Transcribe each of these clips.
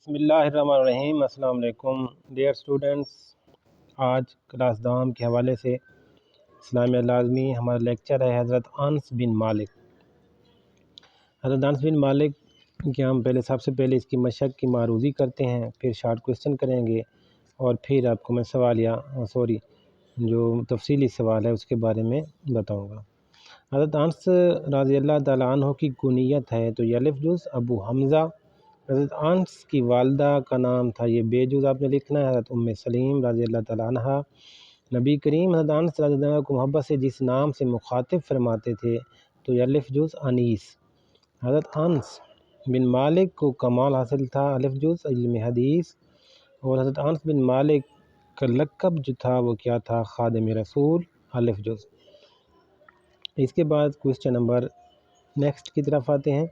بسم اللہ الرحمن الرحیم۔ السلام علیکم ڈیئر اسٹوڈنٹس، آج کلاس دام کے حوالے سے اسلامیہ لازمی ہمارا لیکچر ہے حضرت انس بن مالک۔ حضرت انس بن مالک کہ ہم سب سے پہلے اس کی مشق کی معروضی کرتے ہیں، پھر شارٹ کویسچن کریں گے اور پھر آپ کو میں جو تفصیلی سوال ہے اس کے بارے میں بتاؤں گا۔ حضرت انس رضی اللہ تعالیٰ عنہ کی کنیت ہے تو یہ الف جز ابو حمزہ۔ حضرت انس کی والدہ کا نام تھا، یہ بے جز آپ نے لکھنا ہے، حضرت ام سلیم رضی اللہ تعالیٰ عنہ۔ نبی کریم حضرت انس رضی اللہ عنہ کو محبت سے جس نام سے مخاطب فرماتے تھے تو یہ الف جز انیس۔ حضرت انس بن مالک کو کمال حاصل تھا الف جز علم حدیث، اور حضرت انس بن مالک کا لقب جو تھا وہ کیا تھا؟ خادم رسول الف جز۔ اس کے بعد کویسچن نمبر نیکسٹ کی طرف آتے ہیں،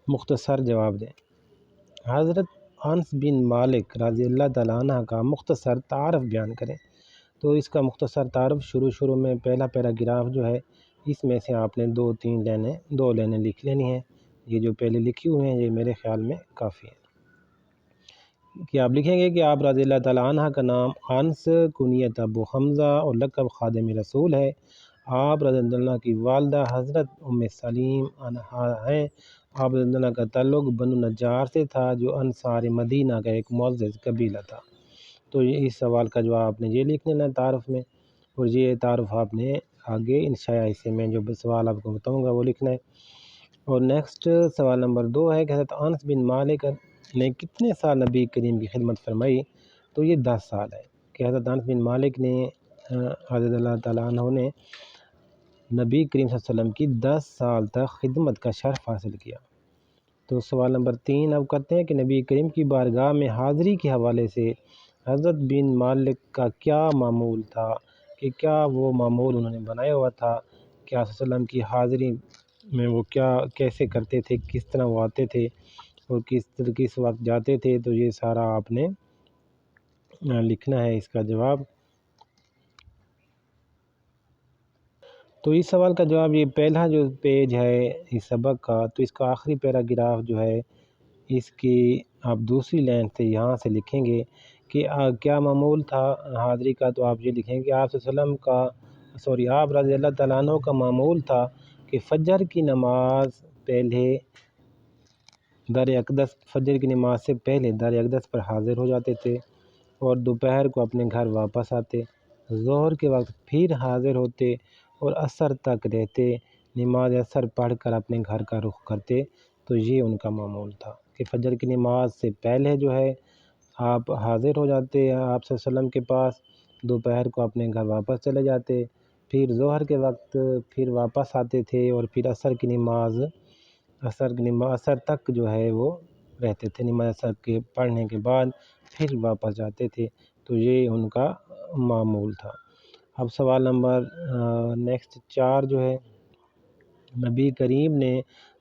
مختصر جواب دیں۔ حضرت انس بن مالک رضی اللہ تعالیٰ عنہ کا مختصر تعارف بیان کریں۔ تو اس کا مختصر تعارف شروع میں پہلا پیراگراف جو ہے اس میں سے آپ نے دو لینیں لکھ لینی ہیں۔ یہ جو پہلے لکھی ہوئے ہیں یہ میرے خیال میں کافی ہے کہ آپ لکھیں گے کہ آپ رضی اللہ تعالیٰ عنہ کا نام انس، کنیت ابو حمزہ اور لقب خادم رسول ہے۔ آپ رضی اللہ عنہ کی والدہ حضرت ام سلیم عنہا ہیں۔ آپ رضی اللہ عنہ کا تعلق بنو نجار سے تھا جو انصار مدینہ کا ایک معزز قبیلہ تھا۔ تو اس سوال کا جواب آپ نے یہ لکھ لینا ہے تعارف میں، اور یہ تعارف آپ نے آگے انشاء حصے میں جو سوال آپ کو بتاؤں گا وہ لکھنا ہے۔ اور نیکسٹ سوال نمبر 2 ہے کہ حضرت انس بن مالک نے کتنے سال نبی کریم کی خدمت فرمائی؟ تو یہ 10 سال ہے کہ حضرت انس بن مالک نے رضی اللہ تعالیٰ عنہ نے نبی کریم صلی اللہ علیہ وسلم کی 10 سال تک خدمت کا شرف حاصل کیا۔ تو سوال نمبر 3 اب کرتے ہیں کہ نبی کریم کی بارگاہ میں حاضری کے حوالے سے حضرت بن مالک کا کیا معمول تھا، کہ کیا وہ معمول انہوں نے بنایا ہوا تھا کہ آپ صلی اللہ علیہ وسلم کی حاضری میں وہ کیسے کرتے تھے، کس طرح وہ آتے تھے اور کس وقت جاتے تھے؟ تو یہ سارا آپ نے لکھنا ہے اس کا جواب۔ تو اس سوال کا جواب یہ پہلا جو پیج ہے اس سبق کا، تو اس کا آخری پیراگراف جو ہے اس کی آپ دوسری لائن سے یہاں سے لکھیں گے کہ کیا معمول تھا حاضری کا؟ تو آپ یہ لکھیں گے آپ صلی اللہ علیہ وسلم کا آپ رضی اللہ تعالیٰ عنہ کا معمول تھا کہ فجر کی نماز سے پہلے در اقدس پر حاضر ہو جاتے تھے اور دوپہر کو اپنے گھر واپس آتے، ظہر کے وقت پھر حاضر ہوتے اور عصر تک رہتے، نماز عصر پڑھ کر اپنے گھر کا رخ کرتے۔ تو یہ ان کا معمول تھا کہ فجر کی نماز سے پہلے جو ہے آپ حاضر ہو جاتے آپ صلی اللہ علیہ وسلم کے پاس، دوپہر کو اپنے گھر واپس چلے جاتے، پھر ظہر کے وقت پھر واپس آتے تھے اور پھر عصر تک جو ہے وہ رہتے تھے، نماز عصر کے پڑھنے کے بعد پھر واپس جاتے تھے۔ تو یہ ان کا معمول تھا۔ اب سوال نمبر نیکسٹ 4 جو ہے، نبی کریم نے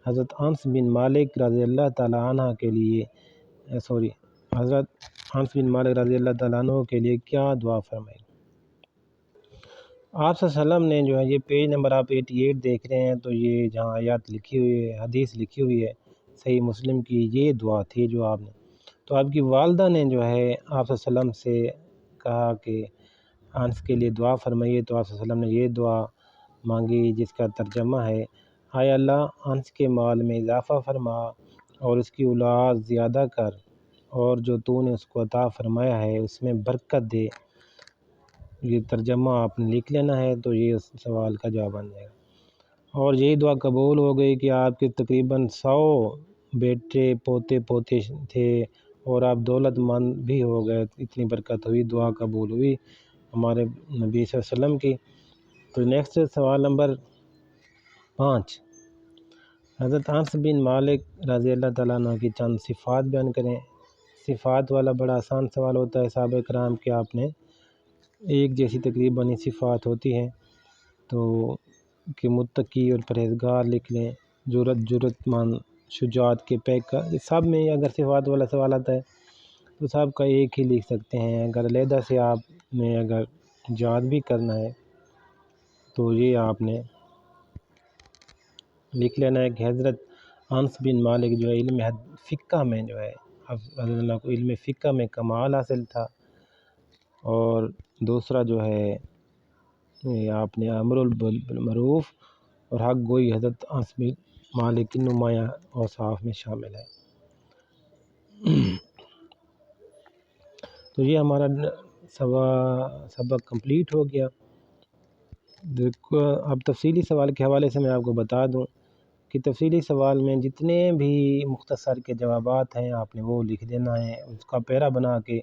حضرت انس بن مالک رضی اللہ تعالیٰ عنہ کے لیے حضرت انس بن مالک رضی اللہ تعالیٰ عنہ کے لیے کیا دعا فرمائی؟ آپ صلی اللہ علیہ وسلم نے جو ہے یہ پیج نمبر آپ 88 دیکھ رہے ہیں، تو یہ جہاں آیات لکھی ہوئی ہے، حدیث لکھی ہوئی ہے صحیح مسلم کی، یہ دعا تھی جو آپ نے، تو آپ کی والدہ نے جو ہے آپ صلی اللہ علیہ وسلم سے کہا کہ انس کے لیے دعا فرمائیے، تو آپ صلی اللہ علیہ وسلم نے یہ دعا مانگی جس کا ترجمہ ہے، اے اللہ انس کے مال میں اضافہ فرما اور اس کی اولاد زیادہ کر، اور جو تو نے اس کو عطا فرمایا ہے اس میں برکت دے۔ یہ ترجمہ آپ نے لکھ لینا ہے، تو یہ اس سوال کا جواب بن جائے گا۔ اور یہی دعا قبول ہو گئی کہ آپ کے تقریباً 100 بیٹے پوتے تھے اور آپ دولت مند بھی ہو گئے، اتنی برکت ہوئی، دعا قبول ہوئی ہمارے نبی صلی اللہ علیہ وسلم کی۔ تو نیکسٹ سوال نمبر 5، حضرت انس بن مالک رضی اللہ تعالیٰ عنہ کی چند صفات بیان کریں۔ صفات والا بڑا آسان سوال ہوتا ہے صحابہ کرام کے، آپ نے ایک جیسی تقریباً ہی صفات ہوتی ہیں، تو کہ متقی اور پرہیزگار لکھ لیں، جرت مند، شجاعت کے پیکر، سب میں اگر صفات والا سوال آتا ہے تو سب کا ایک ہی لکھ سکتے ہیں۔ اگر علیحدہ سے آپ نے اگر یاد بھی کرنا ہے تو یہ آپ نے لکھ لینا ہے کہ حضرت انس بن مالک جو ہے علم فقہ میں جو ہے رضی اللہ کو علم فقہ میں کمال حاصل تھا، اور دوسرا جو ہے آپ نے امر بالمعروف اور حق گوئی حضرت انس بن مالک کی نمایاں اوصاف میں شامل ہے۔ تو یہ ہمارا سبق کمپلیٹ ہو گیا۔ دیکھو اب تفصیلی سوال کے حوالے سے میں آپ کو بتا دوں کہ تفصیلی سوال میں جتنے بھی مختصر کے جوابات ہیں آپ نے وہ لکھ دینا ہے اس کا پیرا بنا کے،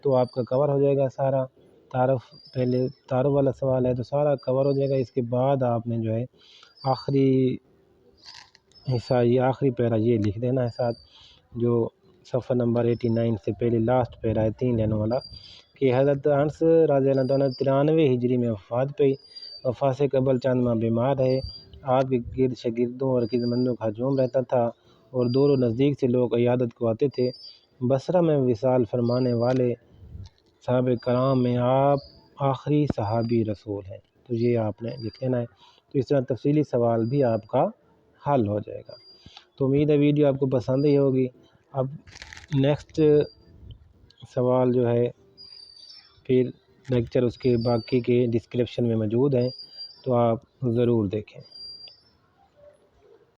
تو آپ کا کور ہو جائے گا سارا۔ پہلے تعارف والا سوال ہے تو سارا کور ہو جائے گا۔ اس کے بعد آپ نے جو ہے آخری حصہ، یہ آخری پیرا یہ لکھ دینا ہے ساتھ، جو صفحہ نمبر 89 سے پہلے لاسٹ پیرا ہے 3 لینوں والا، کہ حضرت انس رضی اللہ عنہ 93 ہجری میں وفات پائی۔ وفات سے قبل چند ماہ بیمار رہے۔ آپ کے گرد شاگردوں اور خدمتوں کا ہجوم رہتا تھا اور دور و نزدیک سے لوگ عیادت کو آتے تھے۔ بصرہ میں وصال فرمانے والے صحابہ کرام میں آپ آخری صحابی رسول ہیں۔ تو یہ آپ نے لکھ لینا ہے، تو اس طرح تفصیلی سوال بھی آپ کا حل ہو جائے گا۔ تو امید ہے ویڈیو آپ کو پسند ہی ہوگی۔ اب نیکسٹ سوال جو ہے پھر لیکچر اس کے باقی کے ڈسکرپشن میں موجود ہیں، تو آپ ضرور دیکھیں۔